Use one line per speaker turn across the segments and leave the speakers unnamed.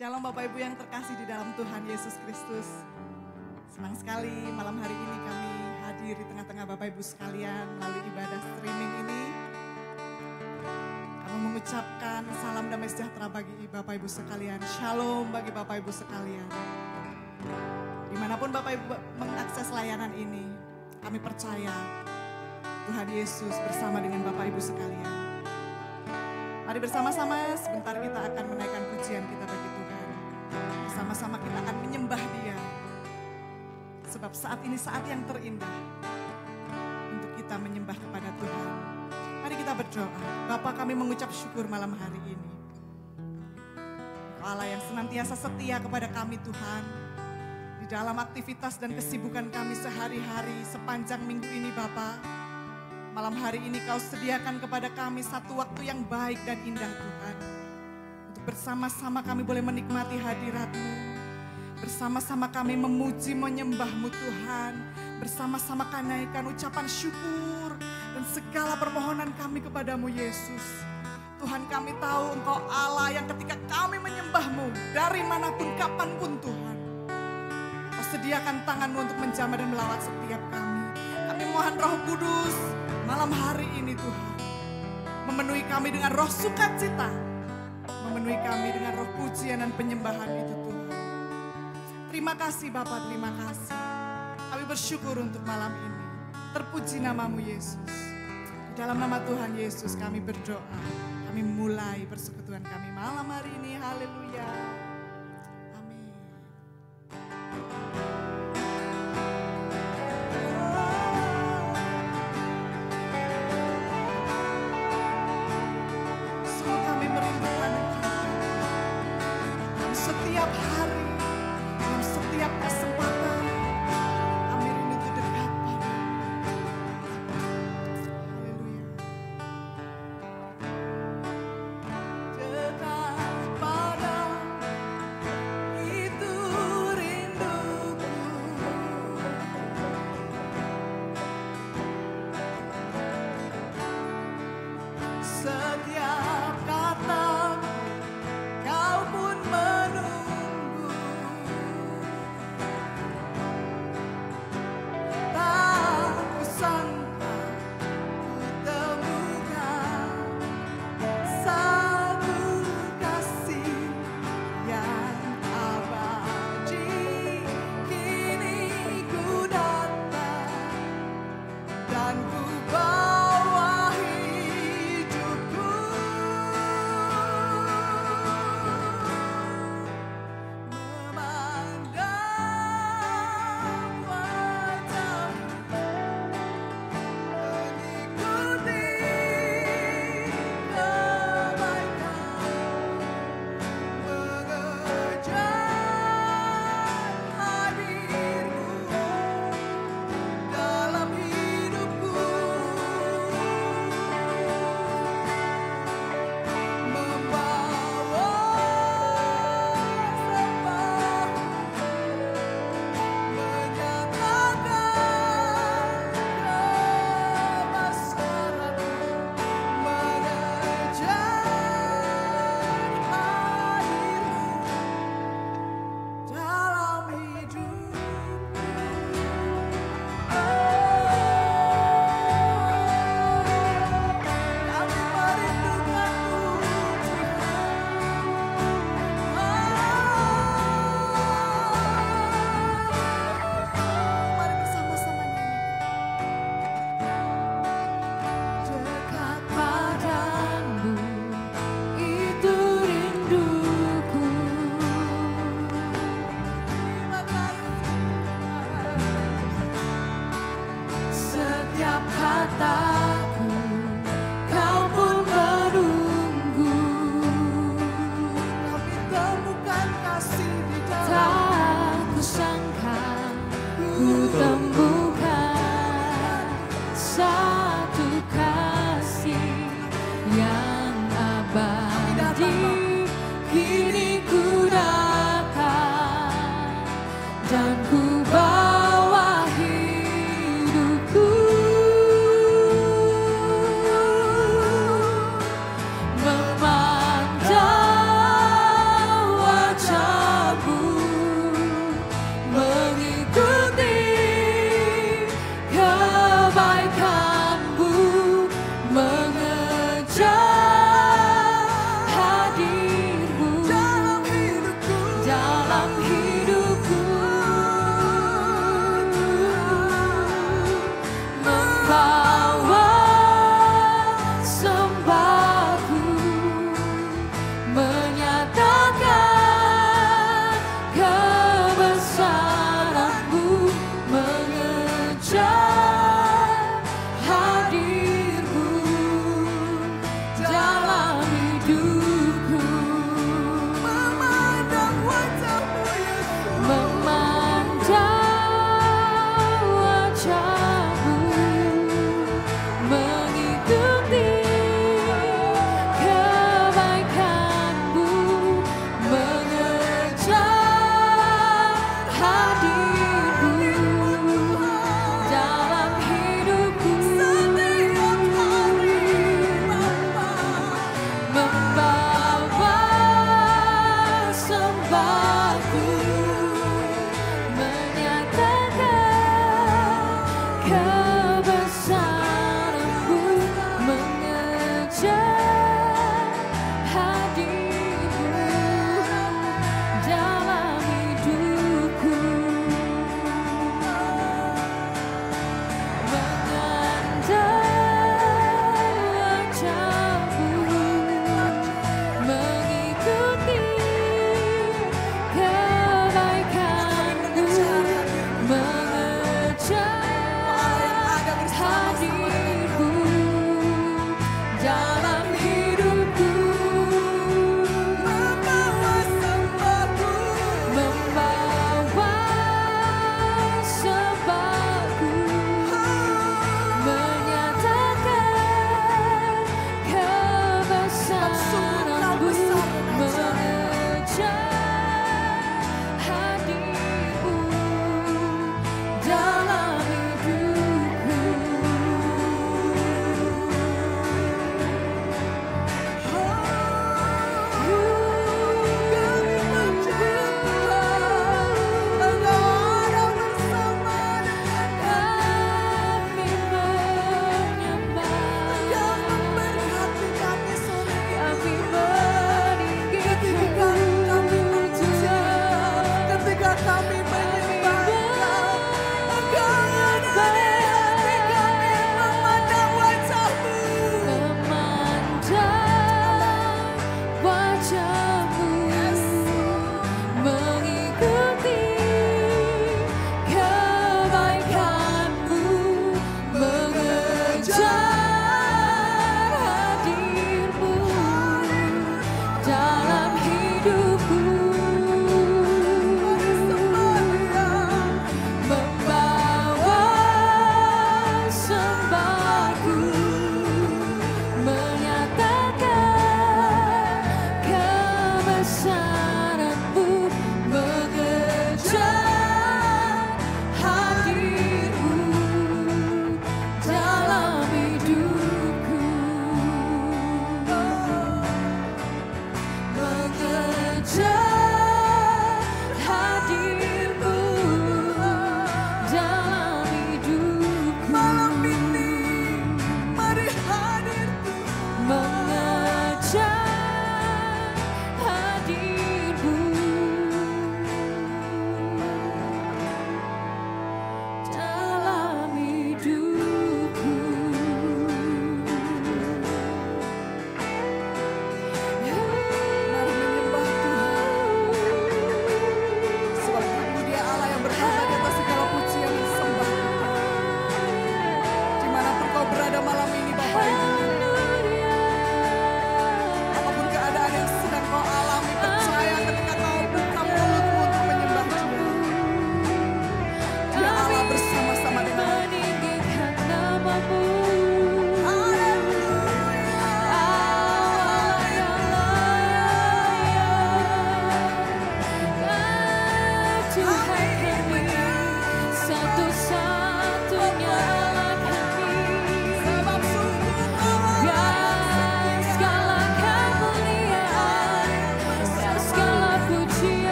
Shalom Bapak Ibu yang terkasih di dalam Tuhan Yesus Kristus. Senang sekali malam hari ini kami hadir di tengah-tengah Bapak Ibu sekalian melalui ibadah streaming ini. Kami mengucapkan salam damai sejahtera bagi Bapak Ibu sekalian. Shalom bagi Bapak Ibu sekalian. Dimanapun Bapak Ibu mengakses layanan ini, kami percaya Tuhan Yesus bersama dengan Bapak Ibu sekalian. Mari bersama-sama sebentar kita akan menaikkan pujian kita bagi Tuhan. Bersama-sama kita akan menyembah Dia. Sebab saat ini saat yang terindah untuk kita menyembah kepada Tuhan. Mari kita berdoa. Bapa, kami mengucap syukur malam hari ini. Allah yang senantiasa setia kepada kami Tuhan. Di dalam aktivitas dan kesibukan kami sehari-hari sepanjang minggu ini Bapa. Malam hari ini Kau sediakan kepada kami satu waktu yang baik dan indah Tuhan. Untuk bersama-sama kami boleh menikmati hadirat-Mu. Bersama-sama kami memuji menyembah-Mu Tuhan. Bersama-sama kami naikkan ucapan syukur dan segala permohonan kami kepadamu Yesus. Tuhan, kami tahu Engkau Allah yang ketika kami menyembah-Mu dari manapun kapanpun Tuhan. Kau sediakan tangan-Mu untuk menjamah dan melawat setiap kami. Kami mohon Roh Kudus malam hari ini Tuhan, memenuhi kami dengan roh sukacita, memenuhi kami dengan roh pujian dan penyembahan itu Tuhan. Terima kasih Bapa, terima kasih. Kami bersyukur untuk malam ini. Terpuji namamu Yesus. Di dalam nama Tuhan Yesus kami berdoa. Kami mulai persekutuan kami malam hari ini. Haleluya. Amin. Setiap hari, dalam setiap kesempatan, kami rindu untuk dekat padamu. Haleluya. Dekat padamu, itu rinduku. Setiap kata Kau pun menunggu, tak kusangka ku temukan satu kasih yang abadi. Kini ku datang dan ku bawa hidupku. Memandang wajah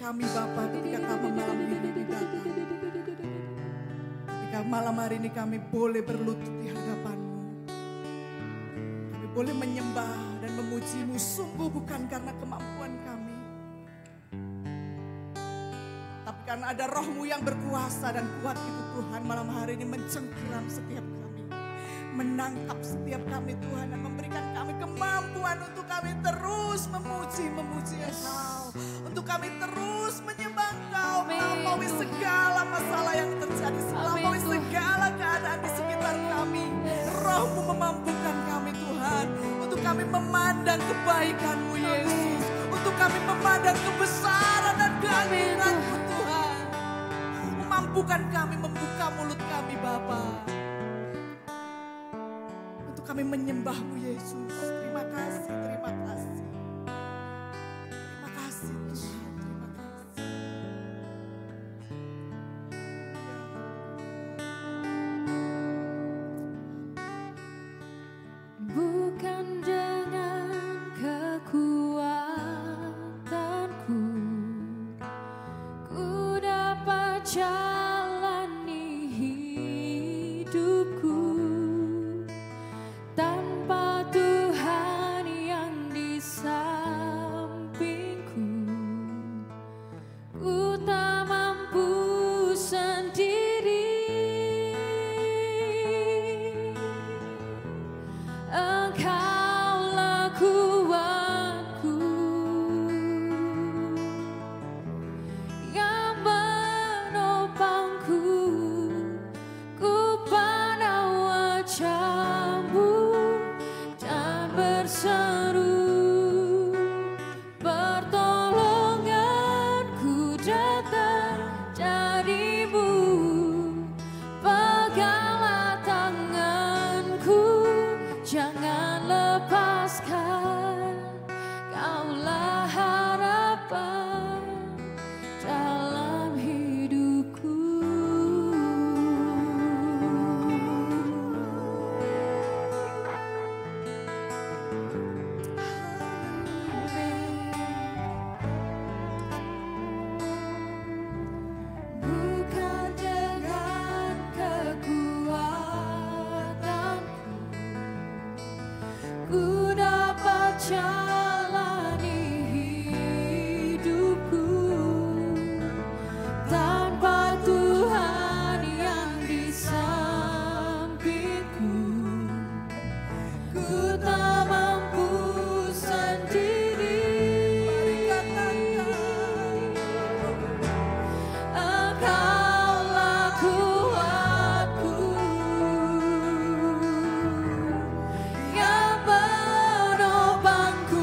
kami Bapa ketika kami malam ini datang. Ketika malam hari ini kami boleh berlutut di hadapan-Mu. Kami boleh menyembah dan memuji-Mu sungguh bukan karena kemampuan kami. Tapi karena ada Roh-Mu yang berkuasa dan kuat itu Tuhan, malam hari ini mencengkeram setiap kami. Menangkap setiap kami Tuhan dan memberikan kami kemampuan untuk kami terus memuji Engkau. Untuk kami terus menyembah Engkau melampaui segala masalah yang terjadi, melampaui segala keadaan di sekitar kami. Roh-Mu memampukan kami Tuhan untuk kami memandang kebaikan-Mu Yesus. Untuk kami memandang kebesaran dan keagungan-Mu Tuhan. Mampukan kami membuka mulut kami Bapa. Untuk kami menyembah-Mu Yesus. Terima kasih, terima kasih. Terima kasih Tuhan, terima kasih.
Bukan dengan kekuatanku ku dapat jalani hidupku tanpa Tuhan yang di sampingku. Ku tak mampu sendiri. Engkaulah kuatku yang menopangku. Ku pandang wajah-Mu dan berseru, pertolonganku datang dari-Mu. Peganglah tanganku, jangan lepaskan. Kaulah harapan dalam hidupku. Bukan dengan kekuatanku ku dapat jalani hidupku tanpa Tuhan yang di sampingku. Ku tak mampu sendiri. Engkaulah kuatku yang menopangku.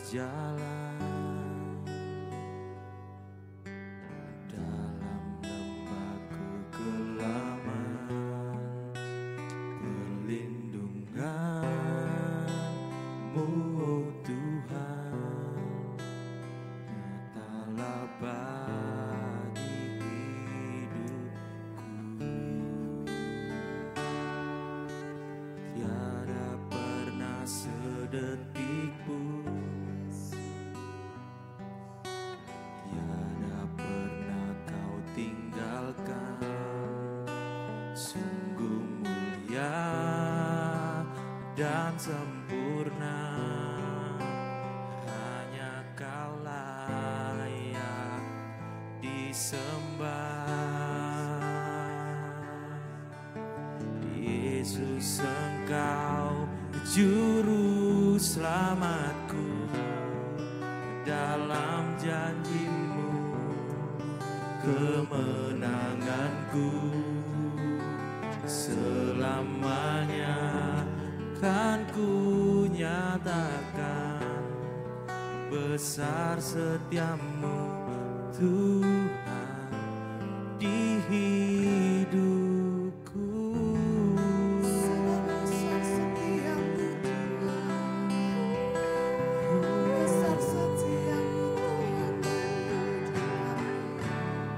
berjalan dalam lembah kekelaman, perlindungan-Mu, oh Tuhan, nyatalah bagi hidupku. Tiada pernah sedetik pun, tiada pernah Kau tinggalkan. Sungguh mulia dan sempurna, hanya Kau layak disembah. Yesus, Engkau juru selamatku, dalam janji-Mu kemenanganku. Selamanya kan ku nyatakan besar setiamu Tuhan di hidupku.
Besar setiamu Tuhan, besar setiamu Tuhan dalam hidup kami.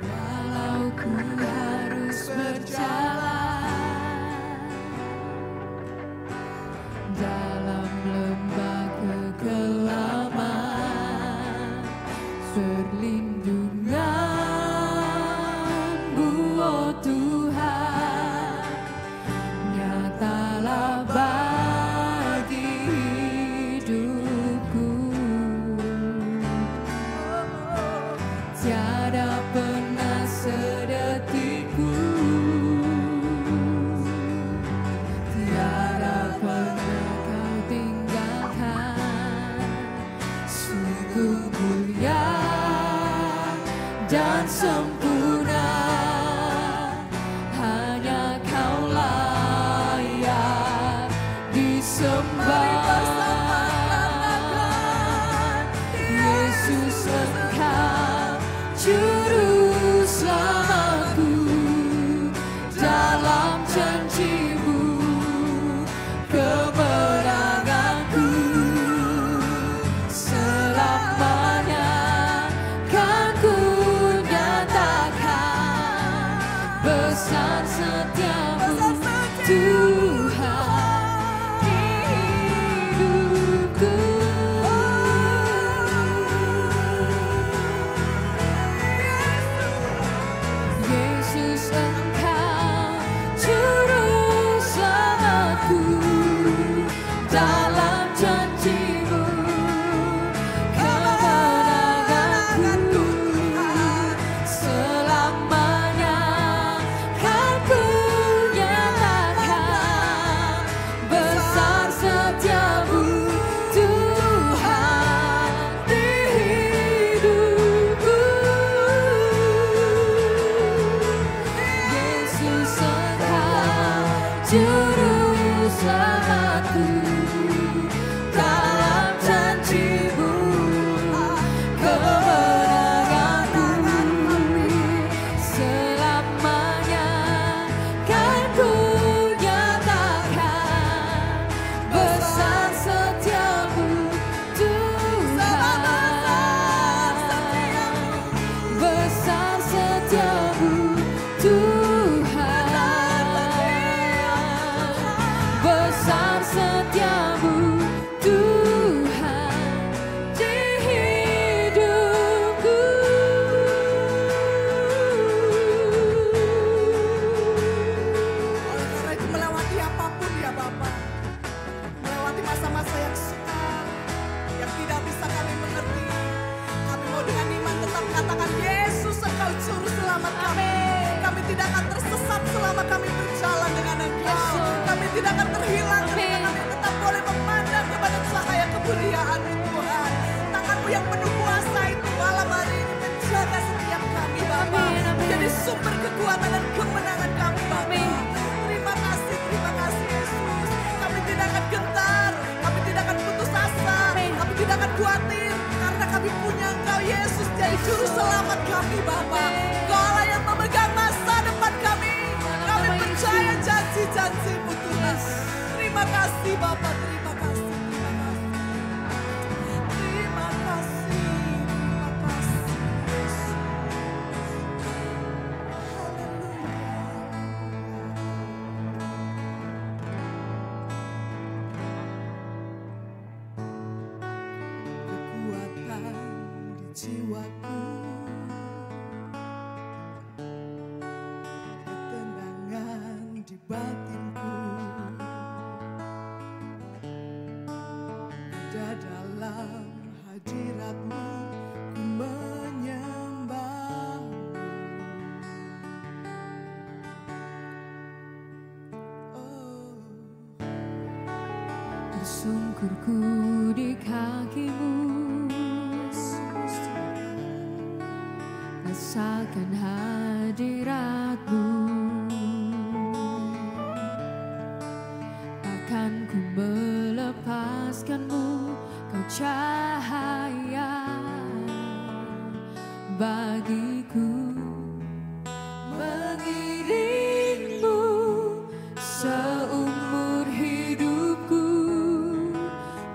Walau ku harus berjalan dalam lembah kegelapan, perlindungan-Mu, oh Tuhan, nyatalah bagi hidupku. Tiada pernah sedetik pun, tiada pernah Kau tinggalkan. Sungguh mulia dan sempurna, hanya Kau layak disembah. Yesus, Engkau juru selamatku, dalam janji-Mu kemenanganku. Selamanya kan ku nyatakan besar setiamu Tuhan di hidupku. Yesus, Engkau juru selamatku, dalam janji-Mu kemenanganku. Selamanya kan ku nyatakan besar setiamu Tuhan di hidupku. Yesus, Engkau juru selamatku, dalam janji-Mu kemenanganku. Selamanya kan ku nyatakan besar setiamu Tuhan, besar setiamu Tuhan, besar setiamu Tuhan di hidupku.
Oleh karena itu melewati apapun ya Bapa, melewati masa-masa yang sukar, yang tidak bisa kami mengerti, kami mau dengan iman tetap mengatakan Yesus, Engkau juru selamat kami. Kami tidak akan tersesat selama kami berjalan dengan Engkau. Kami tidak akan terhilang ketika kami tetap boleh memandang kepada cahaya kemuliaan-Mu Tuhan. Tangan-Mu yang penuh kuasa itu malam hari ini menjaga setiap kami Bapa, menjadi sumber kekuatan dan kemenangan kami Bapa. Terima kasih Yesus. Kami tidak akan gentar, khawatir karena kami punya Engkau Yesus jadi juru selamat kami Bapa. Engkau Allah yang memegang masa depan kami. Kami percaya janji-janji-Mu Tuhan. Terima kasih Bapa, terima kasih, terima kasih. Terima kasih, terima kasih. Kekuatan di jiwaku, ketenangan di batinku, ada dalam hadirat-Mu, ku menyembah-Mu. Oh.
Bersungkurku di kaki-Mu, rasakan hadirat-Mu. Akan ku melepaskan-Mu, Kau cahaya bagiku. Mengiring-Mu seumur hidupku,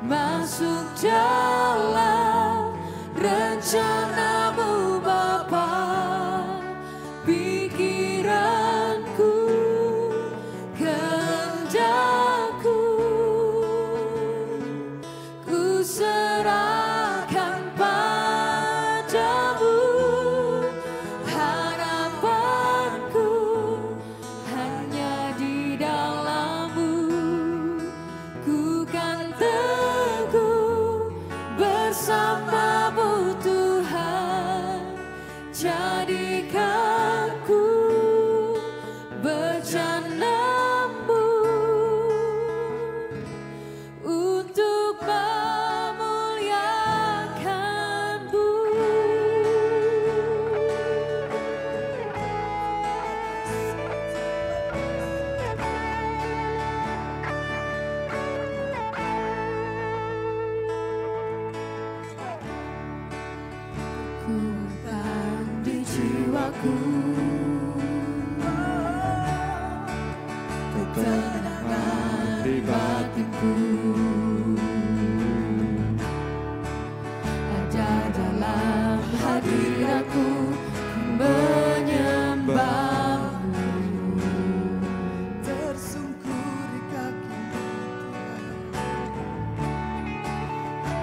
masuk dalam rencana-Mu Bapa. Pikiranku, kehendakku, ku serahkan padamu. Harapanku hanya di dalam-Mu, ku kan teguh bersama-Mu Tuhan. Jadikanku berjalan-Mu untuk memuliakan-Mu. Kekuatan di jiwaku, ketenangan di batinku, ada dalam hadirat-Mu, ku menyembah-Mu.
Tersungkur di kaki-Mu Tuhan.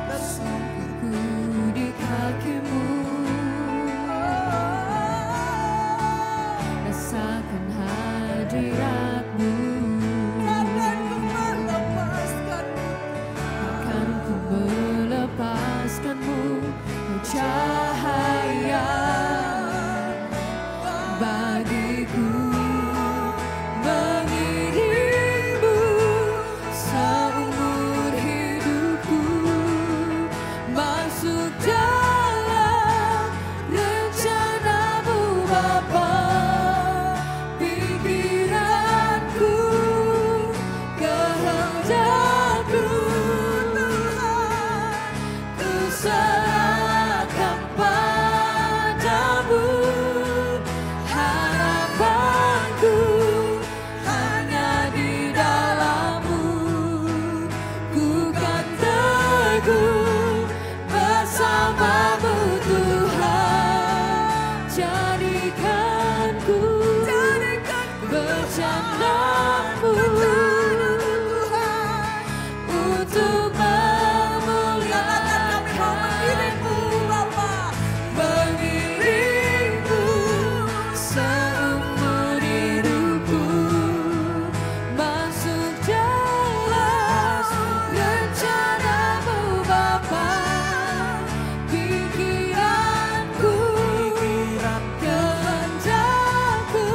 Bersungkurku di kaki-Mu, rasakan hadirat-Mu.
Akan ku melepaskan-Mu,
Akan ku melepaskan-Mu, Kau cahaya bagiku. Mengiring-Mu seumur hidupku, masuk dalam rencana-Mu Bapa. Pikiranku, kehendakku, Tuhan, ku serahkan padamu. Harapanku hanya di dalam-Mu, ku kan teguh bersama-Mu Tuhan. Jadikanku berjalan-Mu untuk memuliakan-Mu. Mengiring-Mu seumur hidupku, masuk dalam rencana-Mu Bapa. Pikiranku, kehendakku,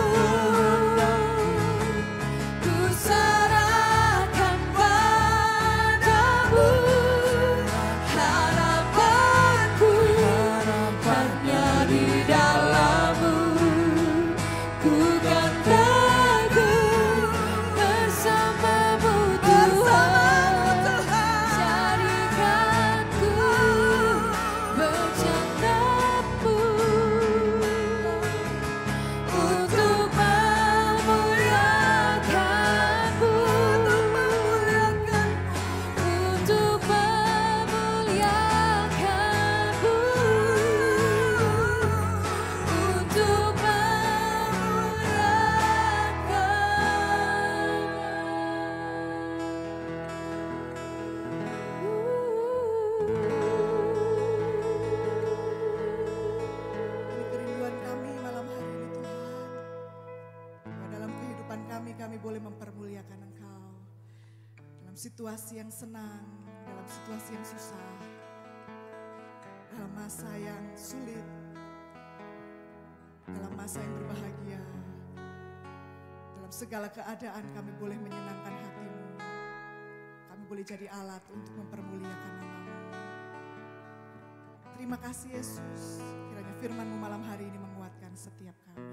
kami boleh mempermuliakan Engkau. Dalam situasi yang senang, dalam situasi yang susah, dalam masa yang sulit, dalam masa yang berbahagia, dalam segala keadaan kami boleh menyenangkan hati-Mu. Kami boleh jadi alat untuk mempermuliakan nama-Mu. Terima kasih Yesus, kiranya firman-Mu malam hari ini menguatkan setiap kami.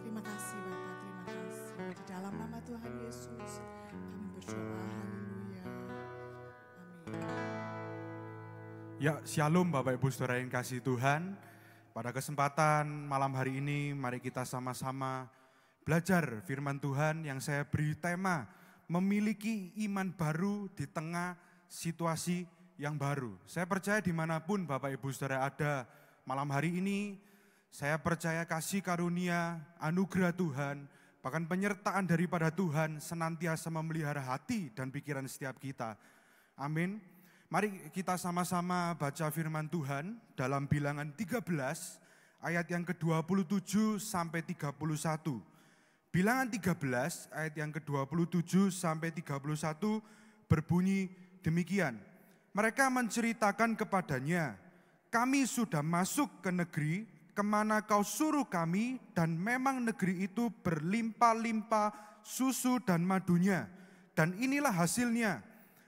Terima kasih Bapa, terima kasih. Di dalam nama Tuhan Yesus kami berdoa, haleluya. Amin.
Ya, shalom Bapak Ibu Saudara yang kasih Tuhan. Pada kesempatan malam hari ini mari kita sama-sama belajar firman Tuhan yang saya beri tema memiliki iman baru di tengah situasi yang baru. Saya percaya dimanapun Bapak Ibu Saudara ada malam hari ini, saya percaya kasih karunia, anugerah Tuhan, bahkan penyertaan daripada Tuhan senantiasa memelihara hati dan pikiran setiap kita. Amin. Mari kita sama-sama baca firman Tuhan dalam Bilangan 13 ayat yang ke-27 sampai 31. Bilangan 13 ayat yang ke-27 sampai 31 berbunyi demikian. Mereka menceritakan kepadanya, kami sudah masuk ke negeri kemana kau suruh kami, dan memang negeri itu berlimpah-limpah susu dan madunya. Dan inilah hasilnya,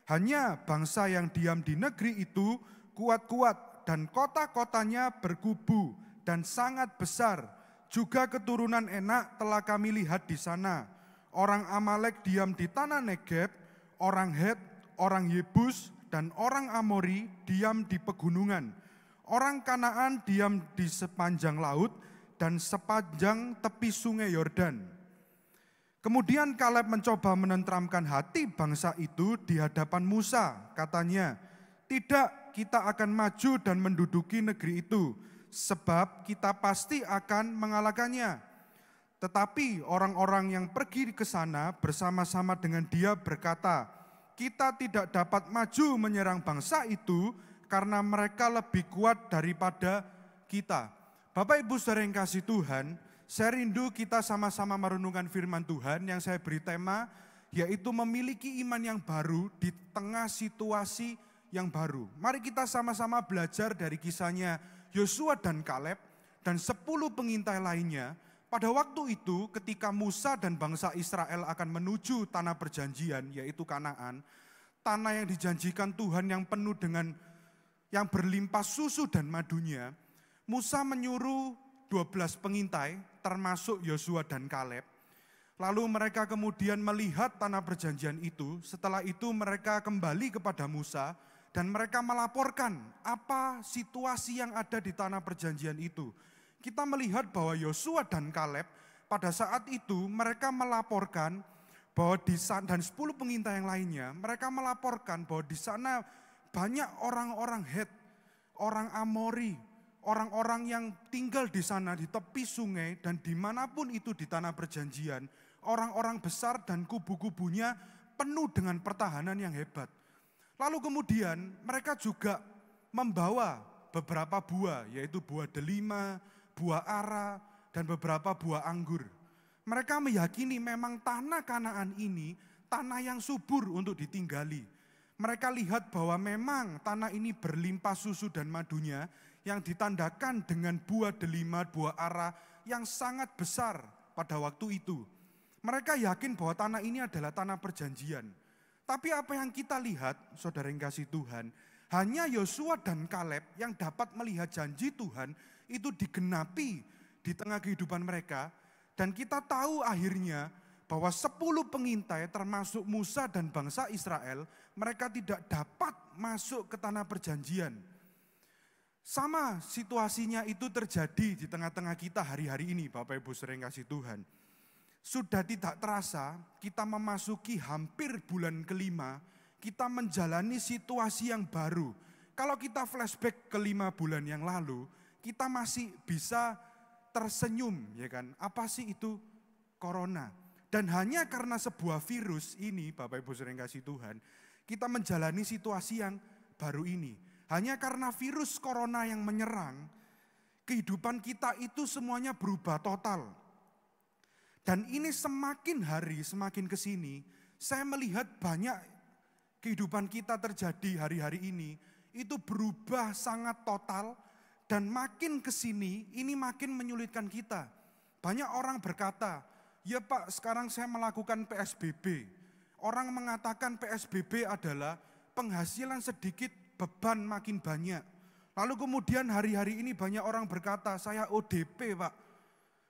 hanya bangsa yang diam di negeri itu kuat-kuat, dan kota-kotanya berkubu dan sangat besar. Juga keturunan Enak telah kami lihat di sana. Orang Amalek diam di tanah Negeb, orang Het, orang Yebus, dan orang Amori diam di pegunungan. Orang Kanaan diam di sepanjang laut dan sepanjang tepi sungai Yordan. Kemudian Kaleb mencoba menenteramkan hati bangsa itu di hadapan Musa. Katanya, tidak, kita akan maju dan menduduki negeri itu, sebab kita pasti akan mengalahkannya. Tetapi orang-orang yang pergi ke sana bersama-sama dengan dia berkata, kita tidak dapat maju menyerang bangsa itu karena mereka lebih kuat daripada kita. Bapak Ibu Saudara yang kasih Tuhan, saya rindu kita sama-sama merenungkan firman Tuhan yang saya beri tema, yaitu memiliki iman yang baru di tengah situasi yang baru. Mari kita sama-sama belajar dari kisahnya Yosua dan Kaleb dan 10 pengintai lainnya. Pada waktu itu ketika Musa dan bangsa Israel akan menuju tanah perjanjian, yaitu Kanaan, tanah yang dijanjikan Tuhan yang penuh dengan yang berlimpah susu dan madunya, Musa menyuruh 12 pengintai termasuk Yosua dan Kaleb. Lalu mereka kemudian melihat tanah perjanjian itu. Setelah itu mereka kembali kepada Musa dan mereka melaporkan apa situasi yang ada di tanah perjanjian itu. Kita melihat bahwa Yosua dan Kaleb pada saat itu mereka melaporkan bahwa di sana, dan 10 pengintai yang lainnya, mereka melaporkan bahwa di sana banyak orang-orang Het, orang Amori, orang-orang yang tinggal di sana di tepi sungai dan dimanapun itu di tanah perjanjian, orang-orang besar dan kubu-kubunya penuh dengan pertahanan yang hebat. Lalu kemudian mereka juga membawa beberapa buah, yaitu buah delima, buah ara, dan beberapa buah anggur. Mereka meyakini memang tanah Kanaan ini tanah yang subur untuk ditinggali. Mereka lihat bahwa memang tanah ini berlimpah susu dan madunya yang ditandakan dengan buah delima, buah ara yang sangat besar pada waktu itu. Mereka yakin bahwa tanah ini adalah tanah perjanjian. Tapi apa yang kita lihat, saudara yang kasih Tuhan, hanya Yosua dan Kaleb yang dapat melihat janji Tuhan itu digenapi di tengah kehidupan mereka. Dan kita tahu akhirnya bahwa 10 pengintai termasuk Musa dan bangsa Israel, mereka tidak dapat masuk ke tanah perjanjian. Sama situasinya itu terjadi di tengah-tengah kita hari-hari ini, Bapak Ibu sering kasih Tuhan. Sudah tidak terasa kita memasuki hampir bulan kelima, kita menjalani situasi yang baru. Kalau kita flashback ke 5 bulan yang lalu, kita masih bisa tersenyum, ya kan? Apa sih itu corona? Dan hanya karena sebuah virus ini, Bapak Ibu sering kasih Tuhan, kita menjalani situasi yang baru ini. Hanya karena virus corona yang menyerang, kehidupan kita itu semuanya berubah total. Dan ini semakin hari, semakin ke sini, saya melihat banyak kehidupan kita terjadi hari-hari ini, itu berubah sangat total, dan makin ke sini, ini makin menyulitkan kita. Banyak orang berkata, ya Pak, sekarang saya melakukan PSBB. Orang mengatakan PSBB adalah penghasilan sedikit, beban makin banyak. Lalu kemudian hari-hari ini banyak orang berkata, saya ODP Pak.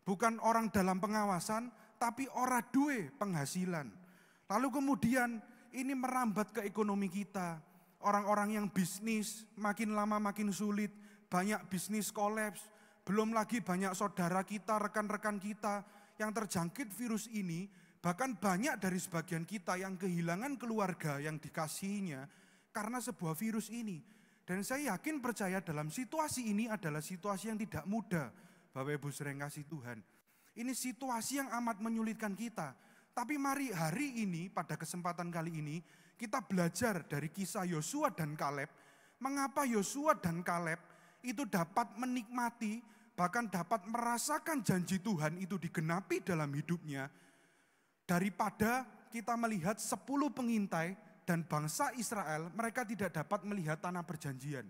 Bukan orang dalam pengawasan, tapi ora duwe penghasilan. Lalu kemudian ini merambat ke ekonomi kita. Orang-orang yang bisnis makin lama makin sulit, banyak bisnis kolaps. Belum lagi banyak saudara kita, rekan-rekan kita yang terjangkit virus ini. Bahkan banyak dari sebagian kita yang kehilangan keluarga yang dikasihinya karena sebuah virus ini. Dan saya yakin percaya dalam situasi ini adalah situasi yang tidak mudah. Bapak Ibu sering kasih Tuhan. Ini situasi yang amat menyulitkan kita. Tapi mari hari ini pada kesempatan kali ini kita belajar dari kisah Yosua dan Kaleb. Mengapa Yosua dan Kaleb itu dapat menikmati bahkan dapat merasakan janji Tuhan itu digenapi dalam hidupnya. Daripada kita melihat 10 pengintai dan bangsa Israel, mereka tidak dapat melihat tanah perjanjian.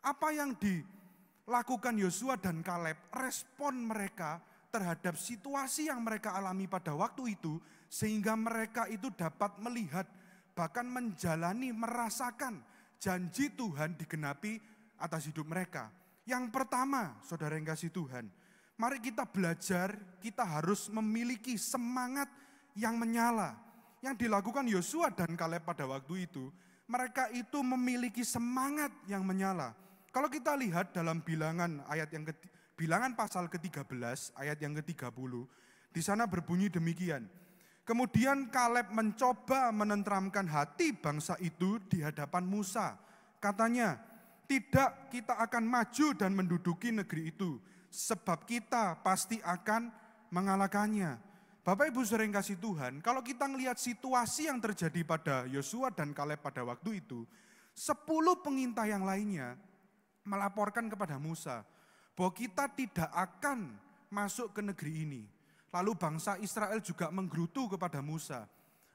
Apa yang dilakukan Yosua dan Kaleb, respon mereka terhadap situasi yang mereka alami pada waktu itu, sehingga mereka itu dapat melihat, bahkan menjalani, merasakan janji Tuhan digenapi atas hidup mereka. Yang pertama, saudara yang kasih Tuhan, mari kita belajar, kita harus memiliki semangat yang menyala. Yang dilakukan Yosua dan Kaleb pada waktu itu, mereka itu memiliki semangat yang menyala. Kalau kita lihat dalam bilangan bilangan pasal ke-13 ayat yang ke-30, di sana berbunyi demikian. Kemudian Kaleb mencoba menenteramkan hati bangsa itu di hadapan Musa. Katanya, tidak, kita akan maju dan menduduki negeri itu, sebab kita pasti akan mengalahkannya. Bapak Ibu sering kasih Tuhan, kalau kita melihat situasi yang terjadi pada Yosua dan Kaleb pada waktu itu, 10 pengintai yang lainnya melaporkan kepada Musa bahwa kita tidak akan masuk ke negeri ini. Lalu bangsa Israel juga menggerutu kepada Musa.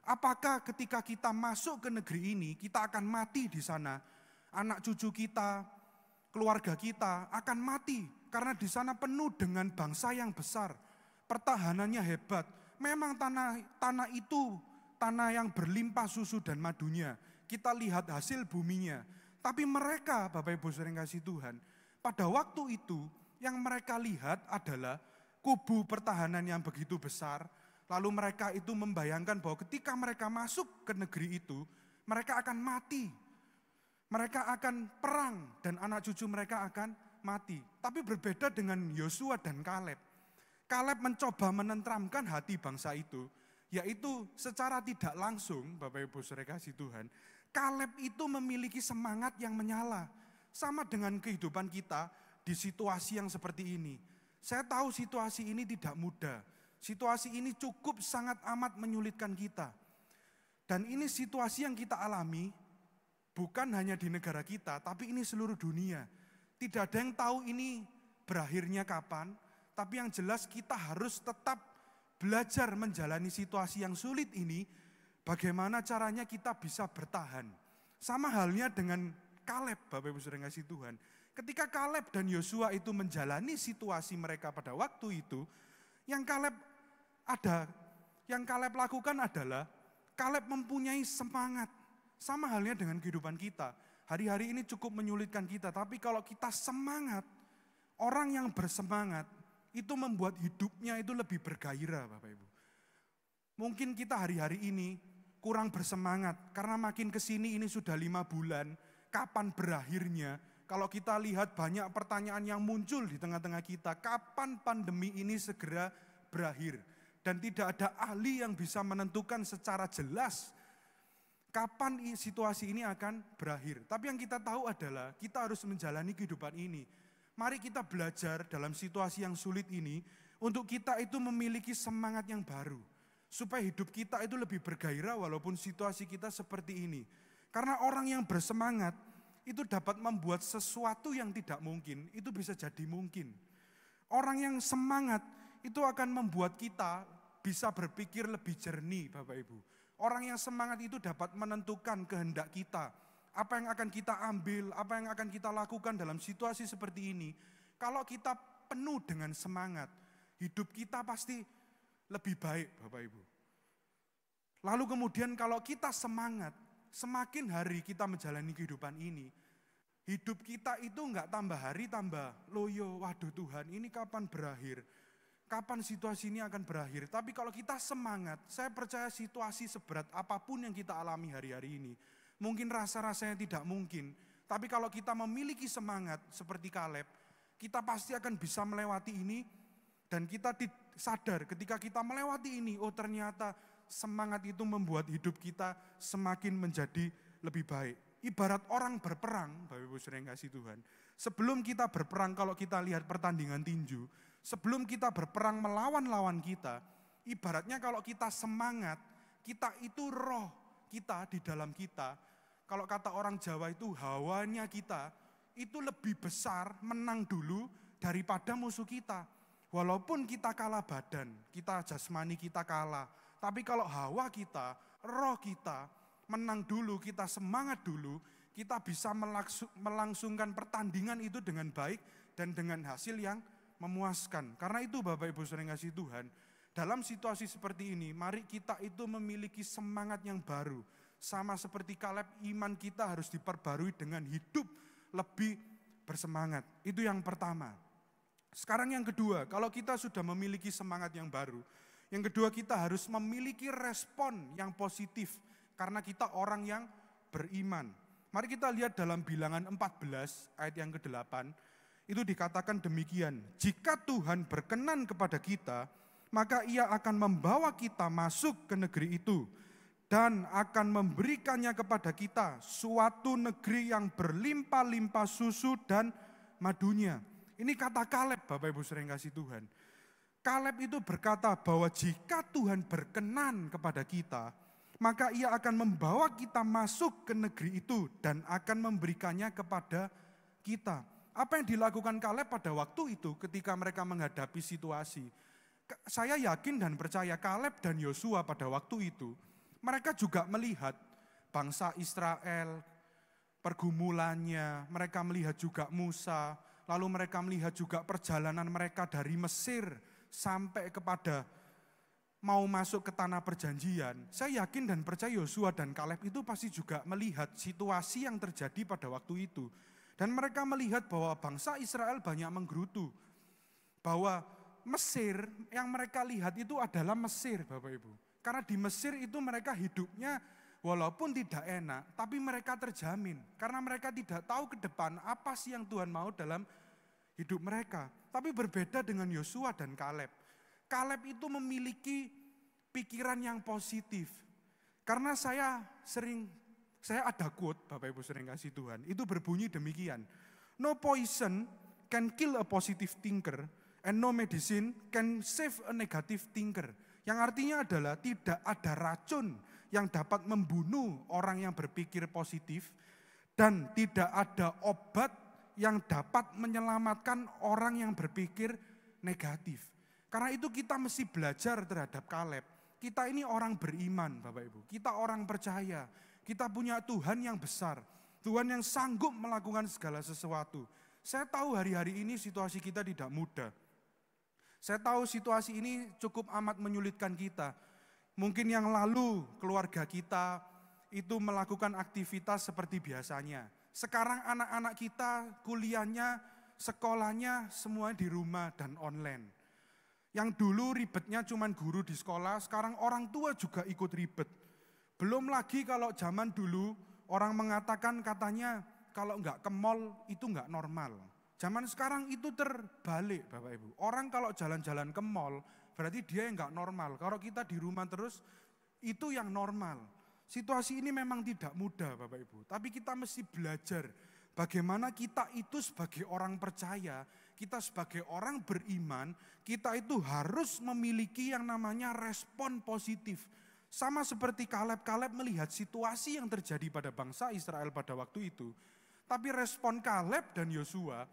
Apakah ketika kita masuk ke negeri ini, kita akan mati di sana? Anak cucu kita, keluarga kita akan mati karena di sana penuh dengan bangsa yang besar. Pertahanannya hebat. Memang tanah itu tanah yang berlimpah susu dan madunya. Kita lihat hasil buminya. Tapi mereka, Bapak Ibu sering kasih Tuhan, pada waktu itu yang mereka lihat adalah kubu pertahanan yang begitu besar. Lalu mereka itu membayangkan bahwa ketika mereka masuk ke negeri itu, mereka akan mati. Mereka akan perang dan anak cucu mereka akan mati. Tapi berbeda dengan Yosua dan Kaleb. Kaleb mencoba menenteramkan hati bangsa itu, yaitu secara tidak langsung, Bapak Ibu saudara kasih Tuhan, Kaleb itu memiliki semangat yang menyala. Sama dengan kehidupan kita di situasi yang seperti ini. Saya tahu situasi ini tidak mudah. Situasi ini cukup sangat amat menyulitkan kita. Dan ini situasi yang kita alami bukan hanya di negara kita, tapi ini seluruh dunia. Tidak ada yang tahu ini berakhirnya kapan. Tapi yang jelas kita harus tetap belajar menjalani situasi yang sulit ini. Bagaimana caranya kita bisa bertahan. Sama halnya dengan Kaleb, Bapak Ibu saudara kasih Tuhan. Ketika Kaleb dan Yosua itu menjalani situasi mereka pada waktu itu, yang Kaleb lakukan adalah Kaleb mempunyai semangat. Sama halnya dengan kehidupan kita. Hari-hari ini cukup menyulitkan kita, tapi kalau kita semangat, orang yang bersemangat, itu membuat hidupnya itu lebih bergairah, Bapak Ibu. Mungkin kita hari-hari ini kurang bersemangat, karena makin kesini ini sudah 5 bulan, kapan berakhirnya? Kalau kita lihat banyak pertanyaan yang muncul di tengah-tengah kita, kapan pandemi ini segera berakhir? Dan tidak ada ahli yang bisa menentukan secara jelas kapan situasi ini akan berakhir. Tapi yang kita tahu adalah kita harus menjalani kehidupan ini. Mari kita belajar dalam situasi yang sulit ini untuk kita itu memiliki semangat yang baru. Supaya hidup kita itu lebih bergairah walaupun situasi kita seperti ini. Karena orang yang bersemangat itu dapat membuat sesuatu yang tidak mungkin, itu bisa jadi mungkin. Orang yang semangat itu akan membuat kita bisa berpikir lebih jernih Bapak Ibu. Orang yang semangat itu dapat menentukan kehendak kita. Apa yang akan kita ambil, apa yang akan kita lakukan dalam situasi seperti ini. Kalau kita penuh dengan semangat, hidup kita pasti lebih baik Bapak Ibu. Lalu kemudian kalau kita semangat, semakin hari kita menjalani kehidupan ini, hidup kita itu enggak tambah hari tambah loyo, waduh Tuhan ini kapan berakhir? Kapan situasi ini akan berakhir? Tapi kalau kita semangat, saya percaya situasi seberat apapun yang kita alami hari-hari ini, mungkin rasa-rasanya tidak mungkin, tapi kalau kita memiliki semangat seperti Kaleb, kita pasti akan bisa melewati ini, dan kita sadar ketika kita melewati ini, oh ternyata semangat itu membuat hidup kita semakin menjadi lebih baik. Ibarat orang berperang, Bapak Ibu sering kasih Tuhan. Sebelum kita berperang, kalau kita lihat pertandingan tinju, sebelum kita berperang melawan lawan kita, ibaratnya kalau kita semangat, kita itu roh kita di dalam kita. Kalau kata orang Jawa itu hawanya kita, itu lebih besar menang dulu daripada musuh kita. Walaupun kita kalah badan, kita jasmani kita kalah. Tapi kalau hawa kita, roh kita, menang dulu, kita semangat dulu, kita bisa melangsungkan pertandingan itu dengan baik dan dengan hasil yang memuaskan. Karena itu Bapak Ibu sering kasih Tuhan, dalam situasi seperti ini, mari kita itu memiliki semangat yang baru. Sama seperti Kaleb, iman kita harus diperbarui dengan hidup lebih bersemangat. Itu yang pertama. Sekarang yang kedua, kalau kita sudah memiliki semangat yang baru, yang kedua kita harus memiliki respon yang positif. Karena kita orang yang beriman. Mari kita lihat dalam Bilangan 14 ayat yang ke-8. Itu dikatakan demikian. Jika Tuhan berkenan kepada kita, maka Ia akan membawa kita masuk ke negeri itu. Dan akan memberikannya kepada kita suatu negeri yang berlimpah-limpah susu dan madunya. Ini kata Kaleb Bapak Ibu sering kasih Tuhan. Kaleb itu berkata bahwa jika Tuhan berkenan kepada kita, maka Ia akan membawa kita masuk ke negeri itu dan akan memberikannya kepada kita. Apa yang dilakukan Kaleb pada waktu itu ketika mereka menghadapi situasi? Saya yakin dan percaya Kaleb dan Yosua pada waktu itu, mereka juga melihat bangsa Israel, pergumulannya, mereka melihat juga Musa, lalu mereka melihat juga perjalanan mereka dari Mesir sampai kepada mau masuk ke tanah perjanjian. Saya yakin dan percaya Yosua dan Kaleb itu pasti juga melihat situasi yang terjadi pada waktu itu. Dan mereka melihat bahwa bangsa Israel banyak menggerutu. Bahwa Mesir yang mereka lihat itu adalah Mesir Bapak Ibu. Karena di Mesir itu mereka hidupnya walaupun tidak enak, tapi mereka terjamin. Karena mereka tidak tahu ke depan apa sih yang Tuhan mau dalam hidup mereka. Tapi berbeda dengan Yosua dan Kaleb. Kaleb itu memiliki pikiran yang positif. Karena saya ada quote, Bapak Ibu sering kasih Tuhan, itu berbunyi demikian. No poison can kill a positive thinker, and no medicine can save a negative thinker. Yang artinya adalah tidak ada racun yang dapat membunuh orang yang berpikir positif, dan tidak ada obat yang dapat menyelamatkan orang yang berpikir negatif. Karena itu kita mesti belajar terhadap Kaleb. Kita ini orang beriman Bapak Ibu. Kita orang percaya. Kita punya Tuhan yang besar. Tuhan yang sanggup melakukan segala sesuatu. Saya tahu hari-hari ini situasi kita tidak mudah. Saya tahu situasi ini cukup amat menyulitkan kita. Mungkin yang lalu keluarga kita itu melakukan aktivitas seperti biasanya. Sekarang anak-anak kita kuliahnya, sekolahnya semua di rumah dan online. Yang dulu ribetnya cuma guru di sekolah, sekarang orang tua juga ikut ribet. Belum lagi kalau zaman dulu orang mengatakan katanya kalau enggak ke mall itu enggak normal. Zaman sekarang itu terbalik Bapak Ibu. Orang kalau jalan-jalan ke mall berarti dia yang enggak normal. Kalau kita di rumah terus itu yang normal. Situasi ini memang tidak mudah Bapak Ibu. Tapi kita mesti belajar bagaimana kita itu sebagai orang percaya, kita sebagai orang beriman, kita itu harus memiliki yang namanya respon positif. Sama seperti Kaleb melihat situasi yang terjadi pada bangsa Israel pada waktu itu. Tapi respon Kaleb dan Yosua,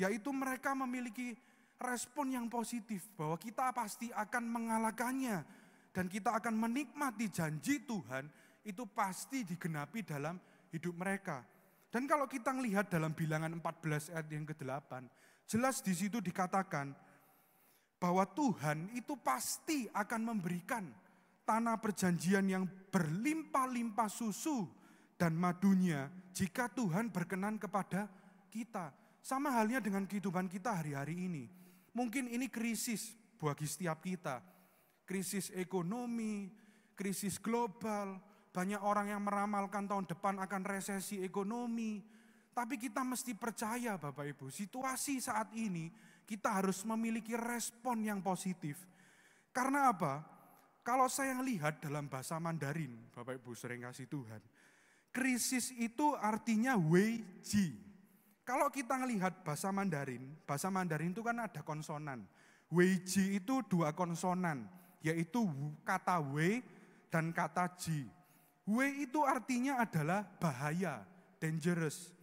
yaitu mereka memiliki respon yang positif bahwa kita pasti akan mengalahkannya dan kita akan menikmati janji Tuhan itu pasti digenapi dalam hidup mereka. Dan kalau kita melihat dalam Bilangan 14 ayat yang ke-8, jelas di situ dikatakan bahwa Tuhan itu pasti akan memberikan tanah perjanjian yang berlimpah-limpah susu dan madunya jika Tuhan berkenan kepada kita. Sama halnya dengan kehidupan kita hari-hari ini. Mungkin ini krisis bagi setiap kita. Krisis ekonomi, krisis global, banyak orang yang meramalkan tahun depan akan resesi ekonomi. Tapi kita mesti percaya Bapak Ibu, situasi saat ini kita harus memiliki respon yang positif. Karena apa? Kalau saya lihat dalam bahasa Mandarin, Bapak Ibu sering kasih Tuhan, krisis itu artinya weiji. Kalau kita melihat bahasa Mandarin itu kan ada konsonan. Weiji itu 2 konsonan, yaitu kata we dan kata ji. We itu artinya adalah bahaya, dangerous.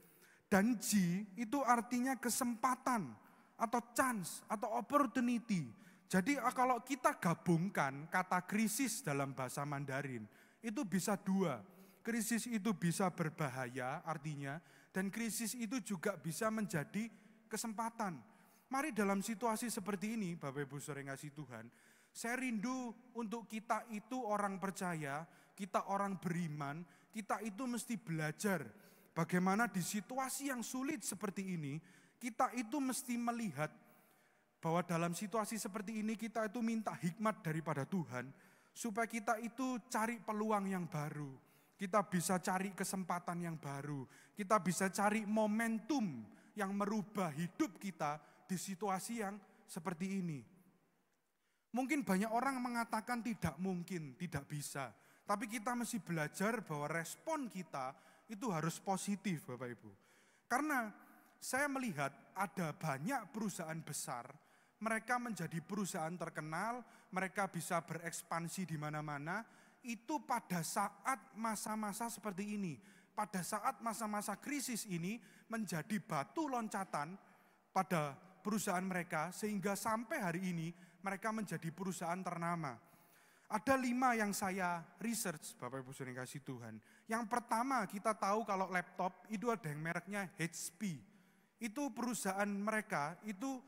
Dan ji itu artinya kesempatan atau chance atau opportunity. Jadi kalau kita gabungkan kata krisis dalam bahasa Mandarin, itu bisa 2. Krisis itu bisa berbahaya artinya, dan krisis itu juga bisa menjadi kesempatan. Mari dalam situasi seperti ini, Bapak Ibu sering kasih Tuhan, saya rindu untuk kita itu orang percaya, kita orang beriman, kita itu mesti belajar bagaimana di situasi yang sulit seperti ini, kita itu mesti melihat bahwa dalam situasi seperti ini kita itu minta hikmat daripada Tuhan, supaya kita itu cari peluang yang baru. Kita bisa cari kesempatan yang baru. Kita bisa cari momentum yang merubah hidup kita di situasi yang seperti ini. Mungkin banyak orang mengatakan tidak mungkin, tidak bisa. Tapi kita mesti belajar bahwa respon kita itu harus positif Bapak Ibu. Karena saya melihat ada banyak perusahaan besar, mereka menjadi perusahaan terkenal, mereka bisa berekspansi di mana-mana, itu pada saat masa-masa seperti ini, pada saat masa-masa krisis ini menjadi batu loncatan pada perusahaan mereka sehingga sampai hari ini mereka menjadi perusahaan ternama. Ada 5 yang saya research Bapak Ibu sering kasih Tuhan. Yang pertama kita tahu kalau laptop itu ada yang mereknya HP. Itu perusahaan mereka itu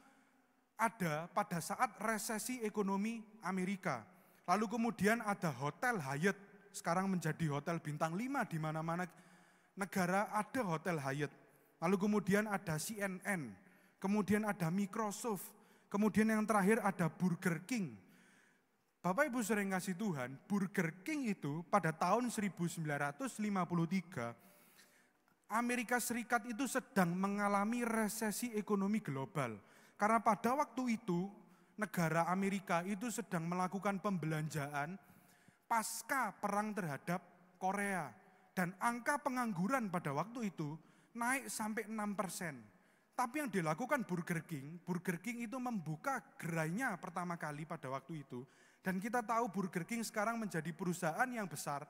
ada pada saat resesi ekonomi Amerika. Lalu kemudian ada Hotel Hyatt, sekarang menjadi hotel bintang 5 di mana-mana negara ada Hotel Hyatt. Lalu kemudian ada CNN, kemudian ada Microsoft, kemudian yang terakhir ada Burger King. Bapak Ibu sering kasih Tuhan, Burger King itu pada tahun 1953, Amerika Serikat itu sedang mengalami resesi ekonomi global. Karena pada waktu itu, negara Amerika itu sedang melakukan pembelanjaan pasca perang terhadap Korea. Dan angka pengangguran pada waktu itu naik sampai 6%. Tapi yang dilakukan Burger King itu membuka gerainya pertama kali pada waktu itu. Dan kita tahu Burger King sekarang menjadi perusahaan yang besar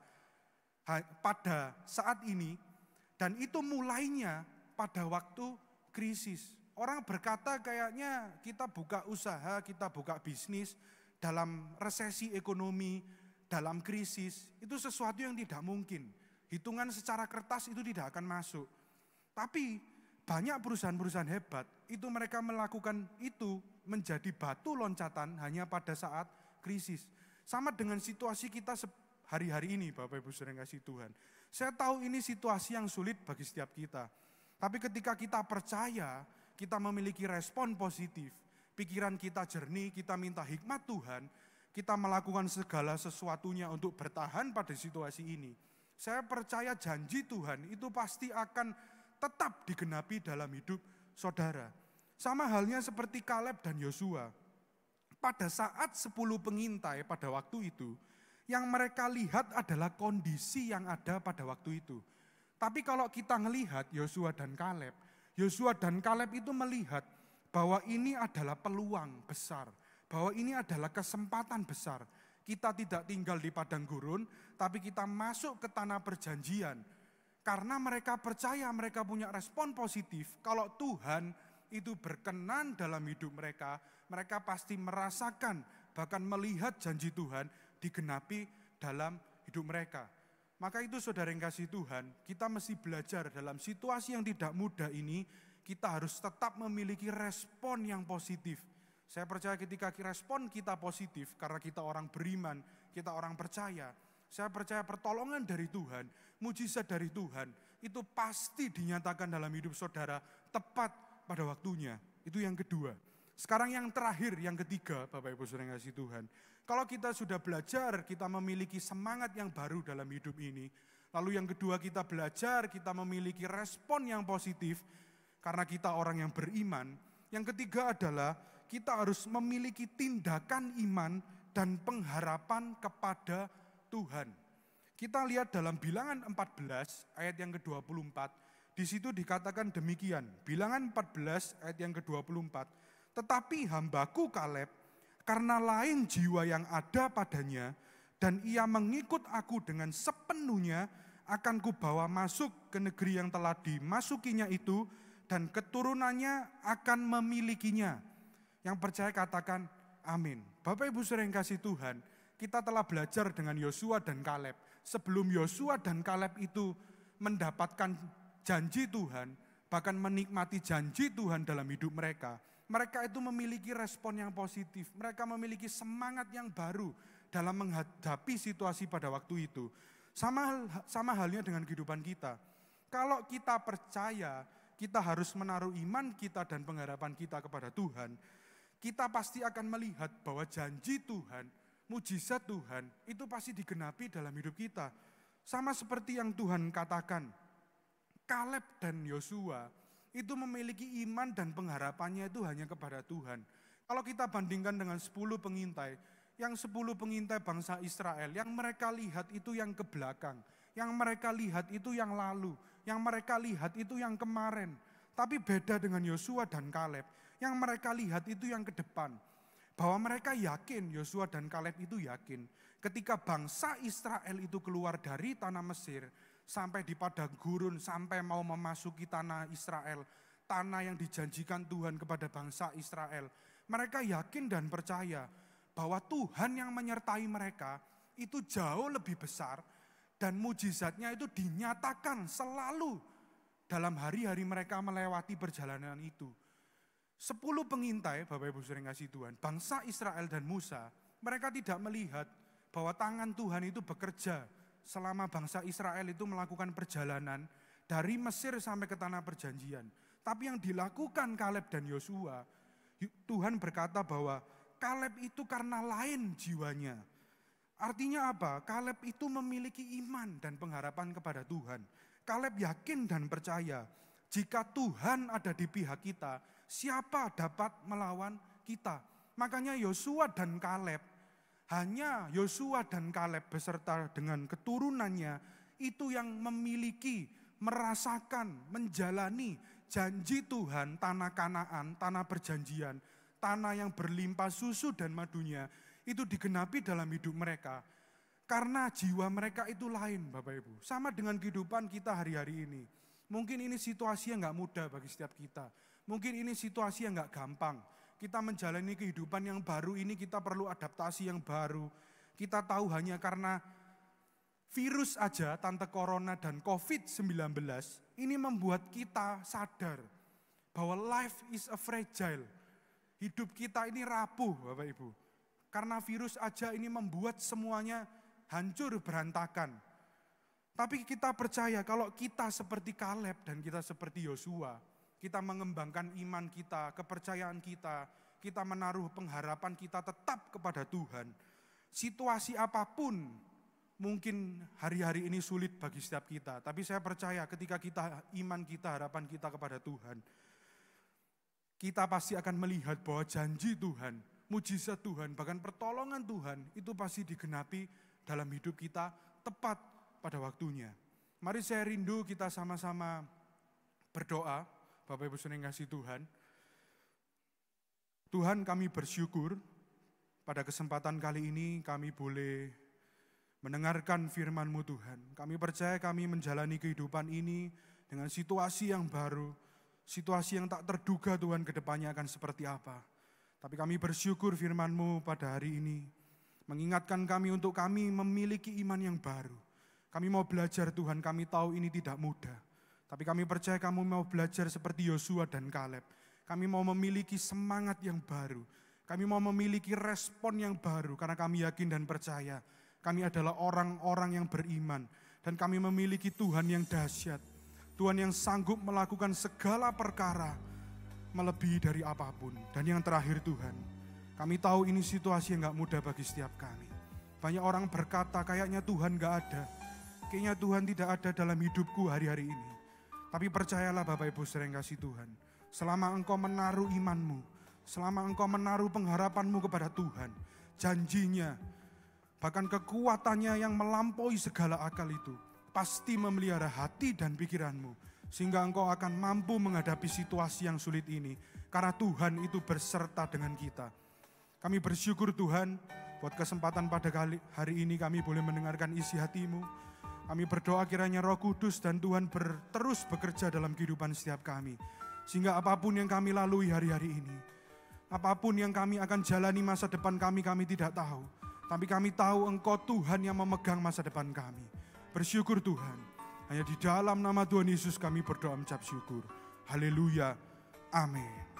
pada saat ini. Dan itu mulainya pada waktu krisis. Orang berkata kayaknya kita buka usaha, kita buka bisnis dalam resesi ekonomi, dalam krisis, itu sesuatu yang tidak mungkin. Hitungan secara kertas itu tidak akan masuk. Tapi banyak perusahaan-perusahaan hebat, itu mereka melakukan itu menjadi batu loncatan hanya pada saat krisis. Sama dengan situasi kita hari-hari ini Bapak Ibu sering kasih Tuhan. Saya tahu ini situasi yang sulit bagi setiap kita. Tapi ketika kita percaya, kita memiliki respon positif, pikiran kita jernih, kita minta hikmat Tuhan, kita melakukan segala sesuatunya untuk bertahan pada situasi ini. Saya percaya janji Tuhan itu pasti akan tetap digenapi dalam hidup saudara. Sama halnya seperti Kaleb dan Yosua. Pada saat 10 pengintai pada waktu itu, yang mereka lihat adalah kondisi yang ada pada waktu itu. Tapi kalau kita melihat Yosua dan Kaleb itu melihat bahwa ini adalah peluang besar, bahwa ini adalah kesempatan besar. Kita tidak tinggal di padang gurun, tapi kita masuk ke tanah perjanjian. Karena mereka percaya, mereka punya respon positif, kalau Tuhan itu berkenan dalam hidup mereka, mereka pasti merasakan bahkan melihat janji Tuhan digenapi dalam hidup mereka. Maka itu saudara yang kasih Tuhan, kita mesti belajar dalam situasi yang tidak mudah ini, kita harus tetap memiliki respon yang positif. Saya percaya ketika respon kita positif, karena kita orang beriman, kita orang percaya, saya percaya pertolongan dari Tuhan, mujizat dari Tuhan, itu pasti dinyatakan dalam hidup saudara tepat pada waktunya. Itu yang kedua. Sekarang yang terakhir, yang ketiga, Bapak Ibu saudara yang kasih Tuhan. Kalau kita sudah belajar, kita memiliki semangat yang baru dalam hidup ini. Lalu yang kedua kita belajar, kita memiliki respon yang positif, karena kita orang yang beriman. Yang ketiga adalah kita harus memiliki tindakan iman dan pengharapan kepada Tuhan. Kita lihat dalam Bilangan 14 ayat yang ke-24, di situ dikatakan demikian. Bilangan 14 ayat yang ke-24, tetapi hambaku Kaleb, karena lain jiwa yang ada padanya, dan ia mengikut aku dengan sepenuhnya, akan kubawa masuk ke negeri yang telah dimasukinya itu, dan keturunannya akan memilikinya. Yang percaya katakan amin. Bapak Ibu saudara yang kasih Tuhan, kita telah belajar dengan Yosua dan Kaleb. Sebelum Yosua dan Kaleb itu mendapatkan janji Tuhan, bahkan menikmati janji Tuhan dalam hidup mereka, mereka itu memiliki respon yang positif. Mereka memiliki semangat yang baru dalam menghadapi situasi pada waktu itu. Sama halnya dengan kehidupan kita. Kalau kita percaya, kita harus menaruh iman kita dan pengharapan kita kepada Tuhan. Kita pasti akan melihat bahwa janji Tuhan, mujizat Tuhan, itu pasti digenapi dalam hidup kita. Sama seperti yang Tuhan katakan, Kaleb dan Yosua itu memiliki iman dan pengharapannya itu hanya kepada Tuhan. Kalau kita bandingkan dengan 10 pengintai, yang 10 pengintai bangsa Israel, yang mereka lihat itu yang ke belakang, yang mereka lihat itu yang lalu, yang mereka lihat itu yang kemarin. Tapi beda dengan Yosua dan Kaleb, yang mereka lihat itu yang ke depan. Bahwa mereka yakin, Yosua dan Kaleb itu yakin, ketika bangsa Israel itu keluar dari tanah Mesir, sampai di padang gurun, sampai mau memasuki tanah Israel, tanah yang dijanjikan Tuhan kepada bangsa Israel. Mereka yakin dan percaya bahwa Tuhan yang menyertai mereka itu jauh lebih besar, dan mujizatnya itu dinyatakan selalu dalam hari-hari mereka melewati perjalanan itu. 10 pengintai, Bapak Ibu saudara yang kasih Tuhan, bangsa Israel dan Musa, mereka tidak melihat bahwa tangan Tuhan itu bekerja selama bangsa Israel itu melakukan perjalanan dari Mesir sampai ke tanah perjanjian. Tapi yang dilakukan Kaleb dan Yosua, Tuhan berkata bahwa Kaleb itu karena lain jiwanya. Artinya apa? Kaleb itu memiliki iman dan pengharapan kepada Tuhan. Kaleb yakin dan percaya, jika Tuhan ada di pihak kita, siapa dapat melawan kita? Makanya Yosua dan Kaleb, hanya Yosua dan Kaleb beserta dengan keturunannya itu yang memiliki, merasakan, menjalani janji Tuhan, tanah Kanaan, tanah perjanjian, tanah yang berlimpah susu dan madunya, itu digenapi dalam hidup mereka. Karena jiwa mereka itu lain, Bapak Ibu. Sama dengan kehidupan kita hari-hari ini. Mungkin ini situasi yang gak mudah bagi setiap kita. Mungkin ini situasi yang gak gampang. Kita menjalani kehidupan yang baru ini, kita perlu adaptasi yang baru. Kita tahu hanya karena virus aja, tante corona dan COVID-19, ini membuat kita sadar bahwa life is a fragile. Hidup kita ini rapuh, Bapak Ibu. Karena virus aja ini membuat semuanya hancur berantakan. Tapi kita percaya kalau kita seperti Kaleb dan kita seperti Yosua, kita mengembangkan iman kita, kepercayaan kita, kita menaruh pengharapan kita tetap kepada Tuhan. Situasi apapun mungkin hari-hari ini sulit bagi setiap kita, tapi saya percaya ketika kita iman kita, harapan kita kepada Tuhan, kita pasti akan melihat bahwa janji Tuhan, mujizat Tuhan, bahkan pertolongan Tuhan itu pasti digenapi dalam hidup kita tepat pada waktunya. Mari saya rindu kita sama-sama berdoa. Bapak Ibu saudara yang kasih Tuhan. Tuhan, kami bersyukur pada kesempatan kali ini kami boleh mendengarkan firman-Mu Tuhan. Kami percaya kami menjalani kehidupan ini dengan situasi yang baru, situasi yang tak terduga Tuhan ke depannya akan seperti apa. Tapi kami bersyukur firman-Mu pada hari ini mengingatkan kami untuk kami memiliki iman yang baru. Kami mau belajar Tuhan, kami tahu ini tidak mudah. Tapi kami percaya kamu mau belajar seperti Yosua dan Kaleb. Kami mau memiliki semangat yang baru. Kami mau memiliki respon yang baru karena kami yakin dan percaya kami adalah orang-orang yang beriman. Dan kami memiliki Tuhan yang dahsyat. Tuhan yang sanggup melakukan segala perkara melebihi dari apapun. Dan yang terakhir Tuhan, kami tahu ini situasi yang gak mudah bagi setiap kami. Banyak orang berkata kayaknya Tuhan gak ada. Kayaknya Tuhan tidak ada dalam hidupku hari-hari ini. Tapi percayalah Bapak Ibu saudara yang kasih Tuhan. Selama engkau menaruh imanmu, selama engkau menaruh pengharapanmu kepada Tuhan, janjinya, bahkan kekuatannya yang melampaui segala akal itu, pasti memelihara hati dan pikiranmu. Sehingga engkau akan mampu menghadapi situasi yang sulit ini. Karena Tuhan itu berserta dengan kita. Kami bersyukur Tuhan, buat kesempatan pada hari ini kami boleh mendengarkan isi hati-Mu. Kami berdoa kiranya Roh Kudus dan Tuhan terus bekerja dalam kehidupan setiap kami. Sehingga apapun yang kami lalui hari-hari ini, apapun yang kami akan jalani masa depan kami tidak tahu. Tapi kami tahu Engkau Tuhan yang memegang masa depan kami. Bersyukur Tuhan. Hanya di dalam nama Tuhan Yesus kami berdoa mengucap syukur. Haleluya. Amin.